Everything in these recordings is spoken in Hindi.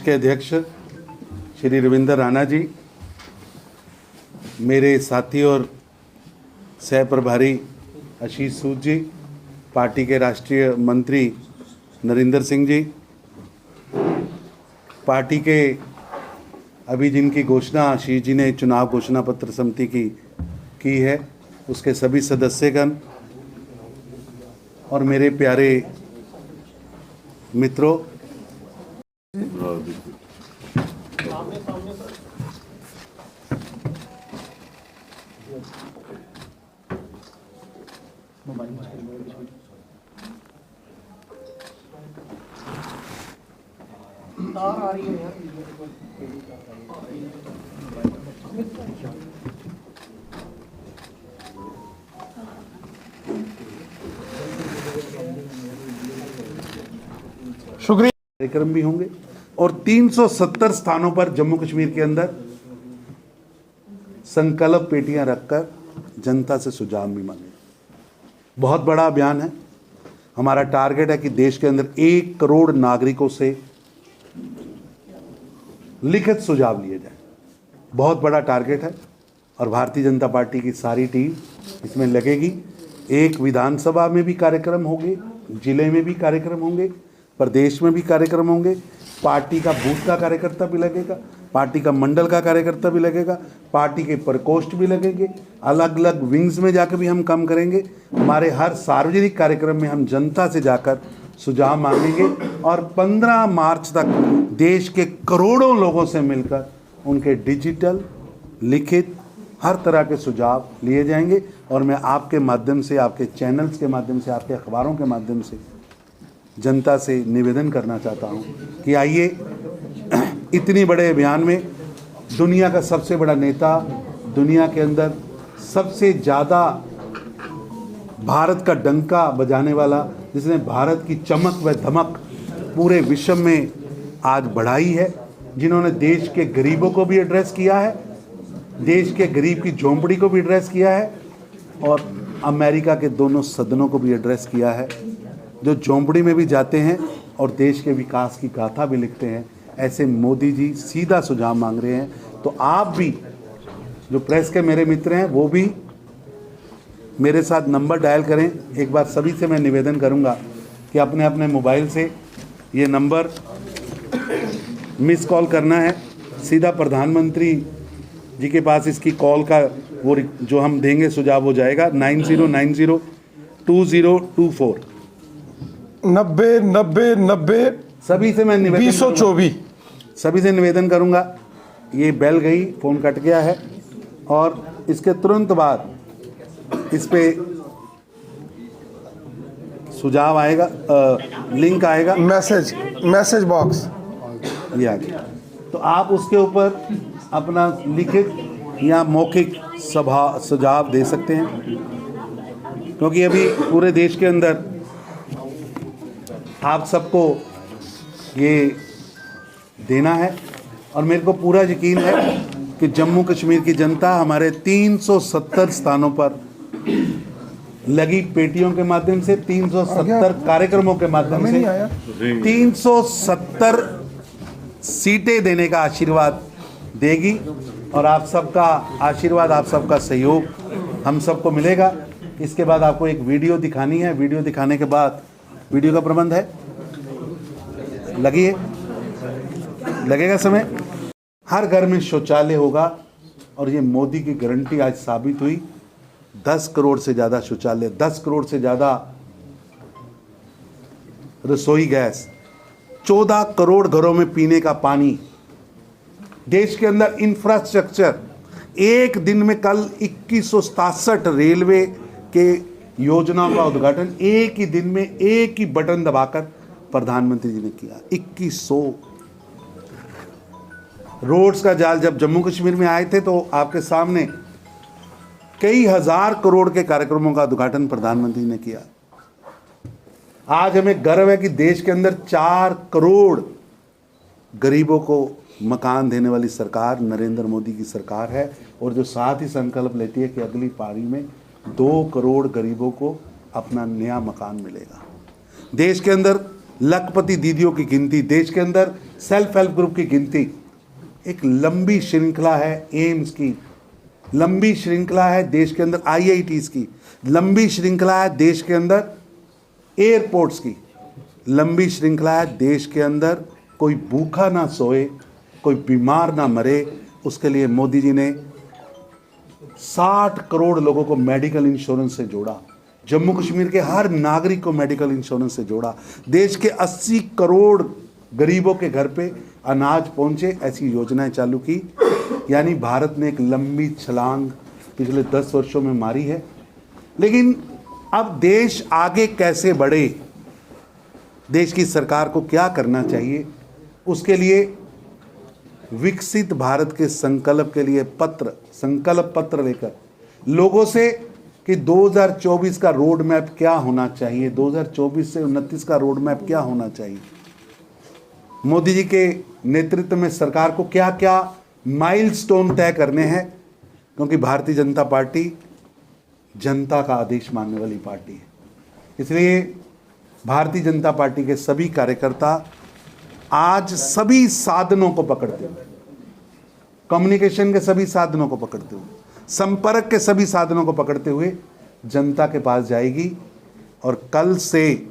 के अध्यक्ष श्री रविंद्र राणा जी, मेरे साथी और सह प्रभारी आशीष सूद जी, पार्टी के राष्ट्रीय मंत्री नरेंद्र सिंह जी, पार्टी के अभी जिनकी घोषणा आशीष जी ने चुनाव घोषणा पत्र समिति की है, उसके सभी सदस्यगण और मेरे प्यारे मित्रों, शुक्रिया। कार्यक्रम भी होंगे और 370 स्थानों पर जम्मू कश्मीर के अंदर संकल्प पेटियां रखकर जनता से सुझाव भी मांगे। बहुत बड़ा अभियान है। हमारा टारगेट है कि देश के अंदर 1 करोड़ नागरिकों से लिखित सुझाव लिए जाए। बहुत बड़ा टारगेट है और भारतीय जनता पार्टी की सारी टीम इसमें लगेगी। एक विधानसभा में भी कार्यक्रम होंगे, जिले में भी कार्यक्रम होंगे, प्रदेश में भी कार्यक्रम होंगे। पार्टी का बूथ का कार्यकर्ता भी लगेगा, पार्टी का मंडल का कार्यकर्ता भी लगेगा, पार्टी के प्रकोष्ठ भी लगेंगे, अलग अलग विंग्स में जाकर भी हम काम करेंगे। हमारे हर सार्वजनिक कार्यक्रम में हम जनता से जाकर सुझाव मांगेंगे और 15 मार्च तक देश के करोड़ों लोगों से मिलकर उनके डिजिटल, लिखित हर तरह के सुझाव लिए जाएंगे। और मैं आपके माध्यम से, आपके चैनल्स के माध्यम से, आपके अखबारों के माध्यम से जनता से निवेदन करना चाहता हूं कि आइए, इतनी बड़े अभियान में दुनिया का सबसे बड़ा नेता, दुनिया के अंदर सबसे ज़्यादा भारत का डंका बजाने वाला, जिसने भारत की चमक व धमक पूरे विश्व में आज बढ़ाई है, जिन्होंने देश के गरीबों को भी एड्रेस किया है, देश के गरीब की झोंपड़ी को भी एड्रेस किया है और अमेरिका के दोनों सदनों को भी एड्रेस किया है, जो झोंपड़ी में भी जाते हैं और देश के विकास की गाथा भी लिखते हैं। ऐसे मोदी जी सीधा सुझाव मांग रहे हैं। तो आप भी, जो प्रेस के मेरे मित्र हैं, वो भी मेरे साथ नंबर डायल करें। एक बार सभी से मैं निवेदन करूंगा कि अपने अपने मोबाइल से ये नंबर मिस कॉल करना है, सीधा प्रधानमंत्री जी के पास इसकी कॉल का वो जो हम देंगे सुझाव हो जाएगा। 90902024 90 सभी से मैं निवेदन 2024 सभी से निवेदन करूंगा। ये बेल गई, फ़ोन कट गया है और इसके तुरंत बाद इस पे सुझाव आएगा, लिंक आएगा, मैसेज बॉक्स ये आ गया। तो आप उसके ऊपर अपना लिखित या मौखिक सुझाव दे सकते हैं, क्योंकि अभी पूरे देश के अंदर आप सबको ये देना है और मेरे को पूरा यकीन है कि जम्मू कश्मीर की जनता हमारे 370 स्थानों पर लगी पेटियों के माध्यम से, 370 कार्यक्रमों के माध्यम से 370 सीटें देने का आशीर्वाद देगी और आप सबका आशीर्वाद, आप सबका सहयोग हम सबको मिलेगा। इसके बाद आपको एक वीडियो दिखानी है। वीडियो दिखाने के बाद, वीडियो का प्रबंध है, लगेगा समय। हर घर में शौचालय होगा और ये मोदी की गारंटी आज साबित हुई। 10 करोड़ से ज़्यादा शौचालय, 10 करोड़ से ज़्यादा रसोई गैस, 14 करोड़ घरों में पीने का पानी, देश के अंदर इंफ्रास्ट्रक्चर। एक दिन में कल 2167 रेलवे के योजनाओं का उद्घाटन एक ही दिन में, एक ही बटन दबाकर प्रधानमंत्री जी ने किया। 2100 रोड्स का जाल जब जम्मू कश्मीर में आए थे तो आपके सामने कई हजार करोड़ के कार्यक्रमों का उद्घाटन प्रधानमंत्री ने किया। आज हमें गर्व है कि देश के अंदर 4 करोड़ गरीबों को मकान देने वाली सरकार नरेंद्र मोदी की सरकार है और जो साथ ही संकल्प लेती है कि अगली पारी में 2 करोड़ गरीबों को अपना नया मकान मिलेगा। देश के अंदर लखपति दीदियों की गिनती, देश के अंदर सेल्फ हेल्प ग्रुप की गिनती, एक लंबी श्रृंखला है एम्स की, लंबी श्रृंखला है देश के अंदर IITs की, लंबी श्रृंखला है देश के अंदर एयरपोर्ट्स की, लंबी श्रृंखला है देश के अंदर कोई भूखा ना सोए, कोई बीमार ना मरे। उसके लिए मोदी जी ने 60 करोड़ लोगों को मेडिकल इंश्योरेंस से जोड़ा, जम्मू कश्मीर के हर नागरिक को मेडिकल इंश्योरेंस से जोड़ा, देश के 80 करोड़ गरीबों के घर पे अनाज पहुंचे, ऐसी योजनाएं चालू की। यानी भारत ने एक लंबी छलांग पिछले 10 वर्षों में मारी है। लेकिन अब देश आगे कैसे बढ़े, देश की सरकार को क्या करना चाहिए, उसके लिए विकसित भारत के संकल्प के लिए संकल्प पत्र लेकर लोगों से कि 2024 का रोड मैप क्या होना चाहिए, 2024 से 29 का रोड मैप क्या होना चाहिए, मोदी जी के नेतृत्व में सरकार को क्या क्या माइलस्टोन तय करने हैं। क्योंकि भारतीय जनता पार्टी जनता का आदेश मानने वाली पार्टी है, इसलिए भारतीय जनता पार्टी के सभी कार्यकर्ता आज सभी साधनों को पकड़ते हुए, कम्युनिकेशन के सभी साधनों को पकड़ते हुए, संपर्क के सभी साधनों को पकड़ते हुए जनता के पास जाएगी। और कल से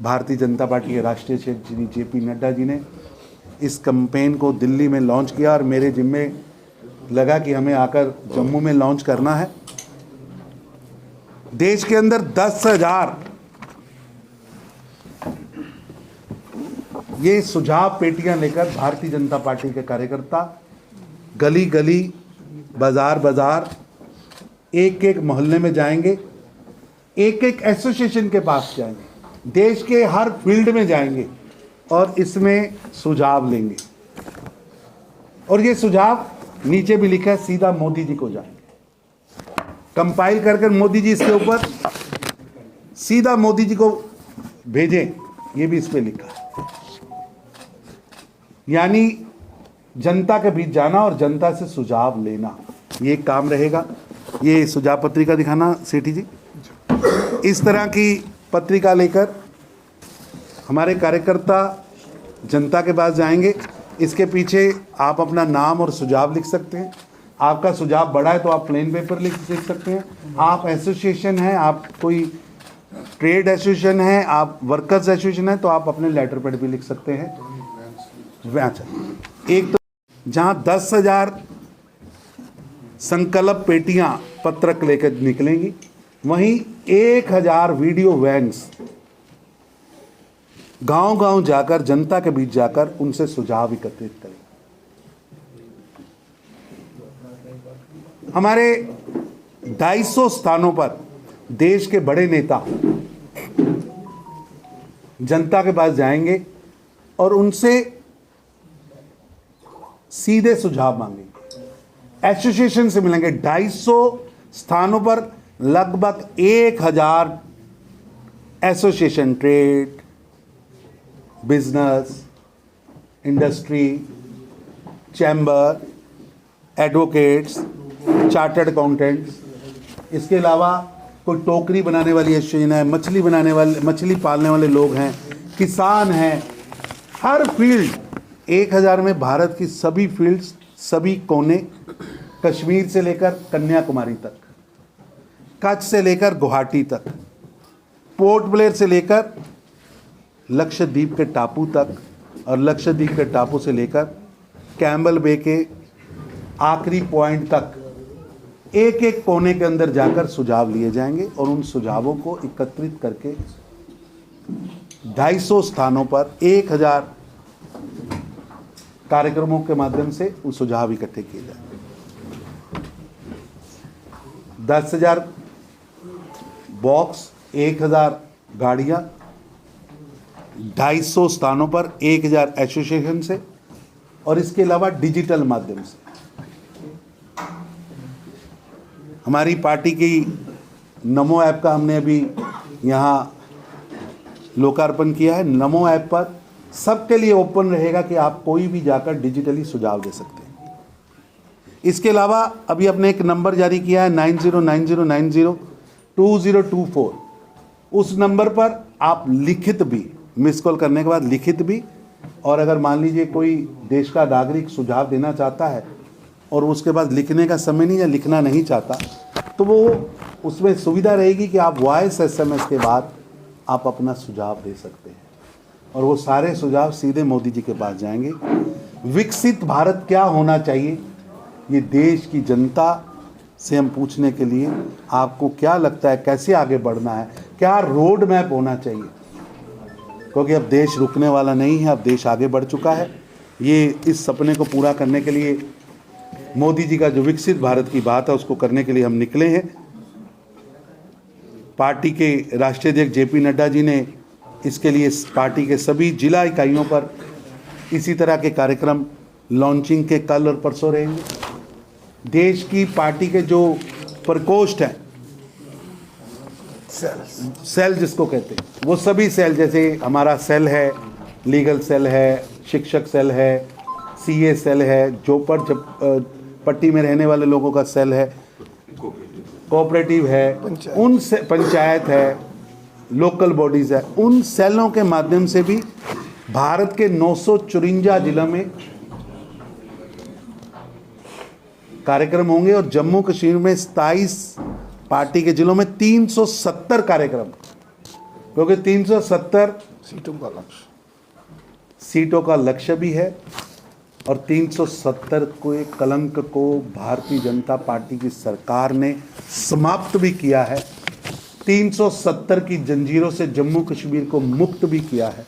भारतीय जनता पार्टी के राष्ट्रीय अध्यक्ष श्री JP नड्डा जी ने इस कैंपेन को दिल्ली में लॉन्च किया और मेरे जिम्मे लगा कि हमें आकर जम्मू में लॉन्च करना है। देश के अंदर 10,000 ये सुझाव पेटियां लेकर भारतीय जनता पार्टी के कार्यकर्ता गली गली, बाजार बाजार, एक एक मोहल्ले में जाएंगे, एक एक एसोसिएशन के पास जाएंगे, देश के हर फील्ड में जाएंगे और इसमें सुझाव लेंगे। और ये सुझाव नीचे भी लिखा है, सीधा मोदी जी को जाएंगे, कंपाइल कर मोदी जी इसके ऊपर सीधा मोदी जी को भेजें, ये भी इस पे लिखा है। यानी जनता के बीच जाना और जनता से सुझाव लेना, ये काम रहेगा। ये सुझाव पत्रिका दिखाना सेठी जी। इस तरह की पत्रिका लेकर हमारे कार्यकर्ता जनता के पास जाएंगे। इसके पीछे आप अपना नाम और सुझाव लिख सकते हैं। आपका सुझाव बड़ा है तो आप प्लेन पेपर लिख सकते हैं। आप एसोसिएशन हैं, आप कोई ट्रेड एसोसिएशन है, आप वर्कर्स एसोसिएशन है, तो आप अपने लेटर पैड भी लिख सकते हैं। अच्छा, एक तो जहां 10,000 संकल्प पेटियां पत्रक लेकर निकलेंगी, वहीं 1,000 वीडियो वैन्स गांव-गांव जाकर, जनता के बीच जाकर उनसे सुझाव एकत्रित करें। हमारे 250 स्थानों पर देश के बड़े नेता जनता के पास जाएंगे और उनसे सीधे सुझाव मांगेंगे। एसोसिएशन से मिलेंगे। 250 स्थानों पर लगभग 1,000 association, trade, business, industry, chamber, advocates, chartered accountants, इसके अलावा कोई टोकरी बनाने वाली एसोसिएशन है, मछली पालने वाले लोग हैं, किसान हैं, हर फील्ड 1,000 में भारत की सभी फील्ड्स, सभी कोने, कश्मीर से लेकर कन्याकुमारी तक, कच्छ से लेकर गुवाहाटी तक, पोर्ट ब्लेयर से लेकर लक्षद्वीप के टापू तक और लक्षद्वीप के टापू से लेकर कैम्बल बे के आखिरी पॉइंट तक एक एक कोने के अंदर जाकर सुझाव लिए जाएंगे और उन सुझावों को एकत्रित करके 250 स्थानों पर 1,000 कार्यक्रमों के माध्यम से उन सुझाव इकट्ठे किए जाएंगे। 10,000 बॉक्स, 1,000 गाड़ियां, 250 स्थानों पर 1,000 एसोसिएशन से और इसके अलावा डिजिटल माध्यम से। हमारी पार्टी की नमो ऐप का हमने अभी यहाँ लोकार्पण किया है। नमो ऐप पर सबके लिए ओपन रहेगा कि आप कोई भी जाकर डिजिटली सुझाव दे सकते हैं। इसके अलावा अभी आपने एक नंबर जारी किया है 9090902024। उस नंबर पर आप लिखित भी मिस कॉल करने के बाद लिखित भी, और अगर मान लीजिए कोई देश का नागरिक सुझाव देना चाहता है और उसके बाद लिखने का समय नहीं या लिखना नहीं चाहता, तो वो उसमें सुविधा रहेगी कि आप वॉइस SMS के बाद आप अपना सुझाव दे सकते हैं और वो सारे सुझाव सीधे मोदी जी के पास जाएंगे। विकसित भारत क्या होना चाहिए, ये देश की जनता से हम पूछने के लिए आपको क्या लगता है कैसे आगे बढ़ना है, क्या रोड मैप होना चाहिए, क्योंकि अब देश रुकने वाला नहीं है, अब देश आगे बढ़ चुका है। ये इस सपने को पूरा करने के लिए मोदी जी का जो विकसित भारत की बात है उसको करने के लिए हम निकले हैं। पार्टी के राष्ट्रीय अध्यक्ष JP नड्डा जी ने इसके लिए पार्टी के सभी जिला इकाइयों पर इसी तरह के कार्यक्रम लॉन्चिंग के कल और परसों रहेंगे। देश की पार्टी के जो प्रकोष्ठ हैं, सेल जिसको कहते हैं, वो सभी सेल, जैसे हमारा सेल है, लीगल सेल है, शिक्षक सेल है, CA सेल है, जो पट्टी में रहने वाले लोगों का सेल है, कोऑपरेटिव है, उन से पंचायत है, लोकल बॉडीज़ है, उन सेलों के माध्यम से भी भारत के 954 जिलों में कार्यक्रम होंगे और जम्मू कश्मीर में 27 पार्टी के जिलों में 370 कार्यक्रम, क्योंकि 370 सीटों का लक्ष्य भी है और 370 को एक कलंक को भारतीय जनता पार्टी की सरकार ने समाप्त भी किया है। 370 की जंजीरों से जम्मू कश्मीर को मुक्त भी किया है।